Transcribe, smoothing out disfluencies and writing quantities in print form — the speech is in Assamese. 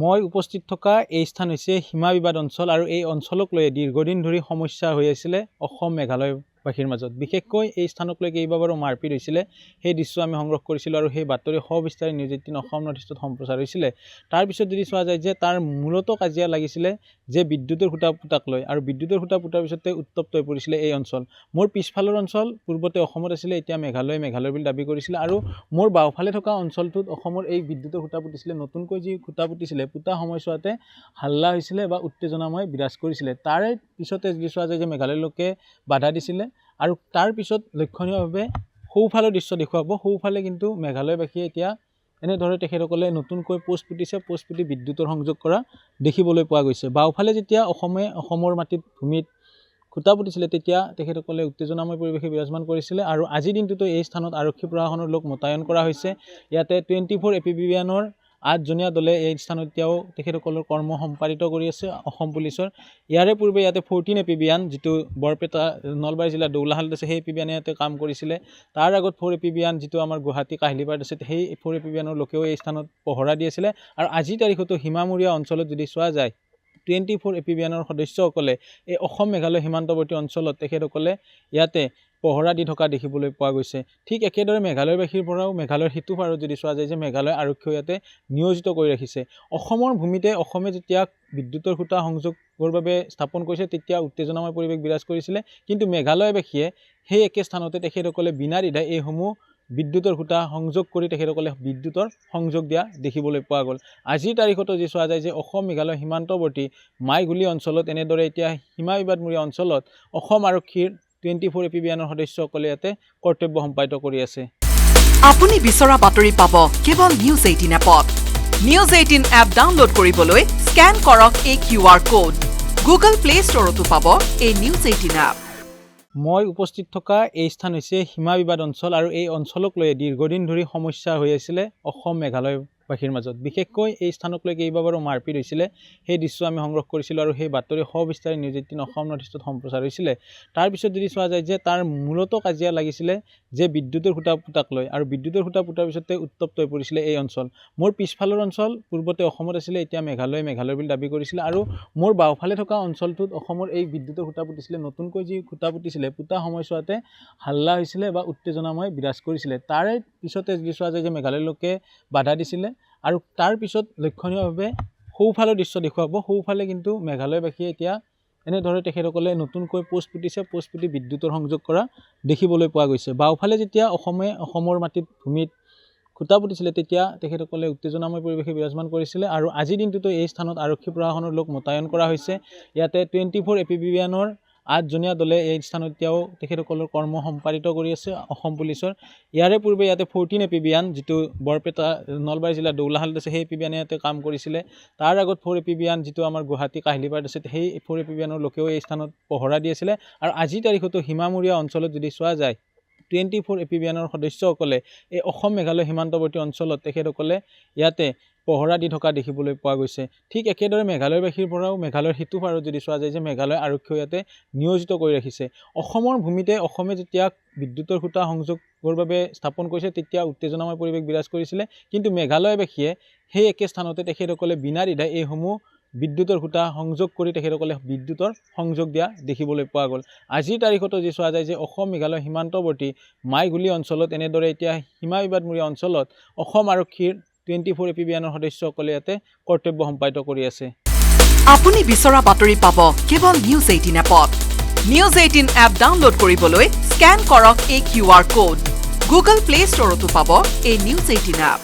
মই উপস্থিত থকা এই স্থান হৈছে সীমা বিবাদ অঞ্চল আৰু এই অঞ্চলক লৈ দীৰ্ঘদিন ধৰি সমস্যা হৈ আছিলে অসম মেঘালয়বাসীৰ মাজত। বিশেষকৈ এই স্থানক লৈ কেইবাবাৰো মাৰপিট হৈছিলে, সেই দৃশ্য আমি সংগ্ৰহ কৰিছিলোঁ আৰু সেই বাতৰি সবিস্তাৰে নিউজ 18 অসম নৰ্থ ইষ্টত সম্প্ৰচাৰ হৈছিলে। তাৰপিছত যদি চোৱা যায় যে তাৰ মূলত কাজিয়া লাগিছিলে যে বিদ্যুতৰ খুঁটা পুতাক লৈ, আৰু বিদ্যুতৰ খুঁটা পুতাৰ পিছতে উত্তপ্ত হৈ পৰিছিলে এই অঞ্চল। মোৰ পিছফালৰ অঞ্চল পূৰ্বতে অসমত আছিলে, এতিয়া মেঘালয় বুলি দাবী কৰিছিলে, আৰু মোৰ বাওঁফালে থকা অঞ্চলটোত অসমৰ এই বিদ্যুতৰ খুঁটা পুতিছিলে। নতুনকৈ যি খুঁটা পুতিছিলে, পুতা সময়ছোৱাতে হাল্লা হৈছিলে বা উত্তেজনাময় বিৰাজ কৰিছিলে। তাৰে পিছতে যদি চোৱা যায় যে মেঘালয়ৰ লোকে বাধা দিছিলে, আৰু তাৰ পিছত লক্ষণীয়ভাৱে সোঁফালৰ দৃশ্য দেখুৱাব। সোঁফালে কিন্তু মেঘালয়বাসীয়ে এতিয়া এনেদৰে তেখেতসকলে নতুনকৈ পোষ্ট পুতিছে, পোষ্ট পুতি বিদ্যুতৰ সংযোগ কৰা দেখিবলৈ পোৱা গৈছে। বাওঁফালে যেতিয়া অসমৰ মাটিত ভূমিত খুঁটা পুতিছিলে, তেতিয়া তেখেতসকলে উত্তেজনাময় পৰিৱেশে বিৰাজমান কৰিছিলে। আৰু আজিৰ দিনটোতো এই স্থানত আৰক্ষী প্ৰশাসনৰ লোক মোতায়েন কৰা হৈছে। ইয়াতে 24 APBN-ৰ 8জনীয়া দলে এই স্থানত এতিয়াও তেখেতসকলৰ কৰ্ম সম্পাদিত কৰি আছে অসম পুলিচৰ। ইয়াৰে পূৰ্বে ইয়াতে 14 APBN, যিটো বৰপেটা নলবাৰী জিলাৰ দৌলাশালত আছে, সেই APBN ইয়াতে কাম কৰিছিলে। তাৰ আগত 4 APBN, যিটো আমাৰ গুৱাহাটী কাহিলীপাৰাত আছে, সেই 4 APBN-ৰ লোকেও এই স্থানত পহৰা দি আছিলে। আৰু আজিৰ তাৰিখতো সীমামূৰীয়া অঞ্চলত যদি চোৱা যায়, 24 APBN-ৰ সদস্যসকলে এই অসম মেঘালয় সীমান্তৱৰ্তী অঞ্চলত তেখেতসকলে ইয়াতে পহৰা দি থকা দেখিবলৈ পোৱা গৈছে। ঠিক একেদৰে মেঘালয়বাসীৰ পৰাও মেঘালয়ৰ সিটো পাৰত যদি চোৱা যায় যে মেঘালয় আৰক্ষীও ইয়াতে নিয়োজিত কৰি ৰাখিছে। অসমৰ ভূমিতে অসমে যেতিয়া বিদ্যুতৰ খুঁটা সংযোগৰ বাবে স্থাপন কৰিছে, তেতিয়া উত্তেজনাময় পৰিৱেশ বিৰাজ কৰিছিলে। কিন্তু মেঘালয়বাসীয়ে সেই একে স্থানতে তেখেতসকলে বিনা দ্বিধাই এইসমূহ বিদ্যুতৰ খুঁটা সংযোগ কৰি তেখেতসকলে বিদ্যুতৰ সংযোগ দিয়া দেখিবলৈ পোৱা গ'ল। আজিৰ তাৰিখতো যি চোৱা যায় যে অসম মেঘালয় সীমান্তৱৰ্তী মাইগুলি অঞ্চলত এনেদৰে এতিয়া সীমা বিবাদমূৰীয়া অঞ্চলত অসম আৰক্ষীৰ 24 APBN-ৰ সদস্যসকলে ইয়াতে কৰ্তব্য সম্পাদিত কৰি আছে। আপুনি বিচৰা বাতৰি পাব কেৱল নিউজ 18 এপত। নিউজ 18 এপ ডাউনলোড কৰিবলৈ স্কেন কৰক এই QR কোড। গুগল প্লে ষ্টৰতো পাব এই নিউজ 18 এপ। মই উপস্থিত থকা এই স্থান হৈছে সীমা বিবাদ অঞ্চল আৰু এই অঞ্চলক লৈ দীৰ্ঘদিন ধৰি সমস্যা হৈ আছিলে অসম মেঘালয়বাসীৰ মাজত। বিশেষকৈ এই স্থানক লৈ কেইবাবাৰো মাৰপিট হৈছিলে, সেই দৃশ্য আমি সংগ্ৰহ কৰিছিলোঁ আৰু সেই বাতৰি সবিস্তাৰে নিউজ 18 অসম নৰ্থ ইষ্টত সম্প্ৰচাৰ হৈছিলে। তাৰপিছত যদি চোৱা যায় যে তাৰ মূলত কাজিয়া লাগিছিলে যে বিদ্যুতৰ খুঁটা পুতাক লৈ, আৰু বিদ্যুতৰ খুঁটা পুতাৰ পিছতে উত্তপ্ত হৈ পৰিছিলে এই অঞ্চল। মোৰ পিছফালৰ অঞ্চল পূৰ্বতে অসমত আছিলে, এতিয়া মেঘালয় বুলি দাবী কৰিছিলে, আৰু মোৰ বাওঁফালে থকা অঞ্চলটোত অসমৰ এই বিদ্যুতৰ খুঁটা পুতিছিলে। নতুনকৈ যি খুঁটা পুতিছিলে, পুতা সময়ছোৱাতে হাল্লা হৈছিলে বা উত্তেজনাময় বিৰাজ কৰিছিলে। তাৰে পিছতে যদি চোৱা যায় যে মেঘালয়ৰ লোকে বাধা দিছিলে, আৰু তাৰ পিছত লক্ষণীয়ভাৱে সোঁফালৰ দৃশ্য দেখুৱাব। সোঁফালে কিন্তু মেঘালয়বাসীয়ে এতিয়া এনেদৰে তেখেতসকলে নতুনকৈ পোষ্ট পুতিছে, পোষ্ট পুতি বিদ্যুতৰ সংযোগ কৰা দেখিবলৈ পোৱা গৈছে। বাওঁফালে যেতিয়া অসমৰ মাটিত ভূমিত খুঁটা পুতিছিলে, তেতিয়া তেখেতসকলে উত্তেজনাময় পৰিৱেশে বিৰাজমান কৰিছিলে। আৰু আজিৰ দিনটোতো এই স্থানত আৰক্ষী প্ৰশাসনৰ লোক মোতায়েন কৰা হৈছে। ইয়াতে 24 APBN-ৰ 8জনীয়া দলে এই স্থানত এতিয়াও তেখেতসকলৰ কৰ্ম সম্পাদিত কৰি আছে অসম পুলিচৰ। ইয়াৰে পূৰ্বে ইয়াতে 14 APBN, যিটো বৰপেটা নলবাৰী জিলাৰ দৌলাশালত আছে, সেই APBN ইয়াতে কাম কৰিছিলে। তাৰ আগত 4 APBN, যিটো আমাৰ গুৱাহাটী কাহিলীপাৰাত আছে, সেই 4 APBN-ৰ লোকেও এই স্থানত পহৰা দি আছিলে। আৰু আজিৰ তাৰিখতো সীমামূৰীয়া অঞ্চলত যদি চোৱা যায়, 24 APBN-ৰ সদস্যসকলে এই অসম মেঘালয় সীমান্তৱৰ্তী অঞ্চলত তেখেতসকলে ইয়াতে পহৰা দি থকা দেখিবলৈ পোৱা গৈছে। ঠিক একেদৰে মেঘালয়বাসীৰ পৰাও মেঘালয়ৰ সিটো পাৰত যদি চোৱা যায় যে মেঘালয় আৰক্ষীও ইয়াতে নিয়োজিত কৰি ৰাখিছে। অসমৰ ভূমিতে অসমে যেতিয়া বিদ্যুতৰ খুঁটা সংযোগৰ বাবে স্থাপন কৰিছে, তেতিয়া উত্তেজনাময় পৰিৱেশ বিৰাজ কৰিছিলে। কিন্তু মেঘালয়বাসীয়ে সেই একে স্থানতে তেখেতসকলে বিনা দ্বিধাই এইসমূহ বিদ্যুতৰ খুঁটা সংযোগ কৰি তেখেতসকলে বিদ্যুতৰ সংযোগ দিয়া দেখিবলৈ পোৱা গ'ল। আজিৰ তাৰিখতো যি চোৱা যায় যে অসম মেঘালয় সীমান্তৱৰ্তী মাইগুলি অঞ্চলত এনেদৰে এতিয়া সীমা বিবাদমূৰীয়া অঞ্চলত অসম আৰক্ষীৰ 24 APBN-ৰ সদস্যসকলে ইয়াতে কৰ্তব্য সম্পাদিত কৰি আছে। আপুনি বিচৰা বাতৰি পাব কেৱল নিউজ 18 এপত। নিউজ 18 এপ ডাউনলোড কৰিবলৈ স্কেন কৰক এই QR কোড। গুগল প্লে ষ্টৰতো পাব এই নিউজ 18 এপ।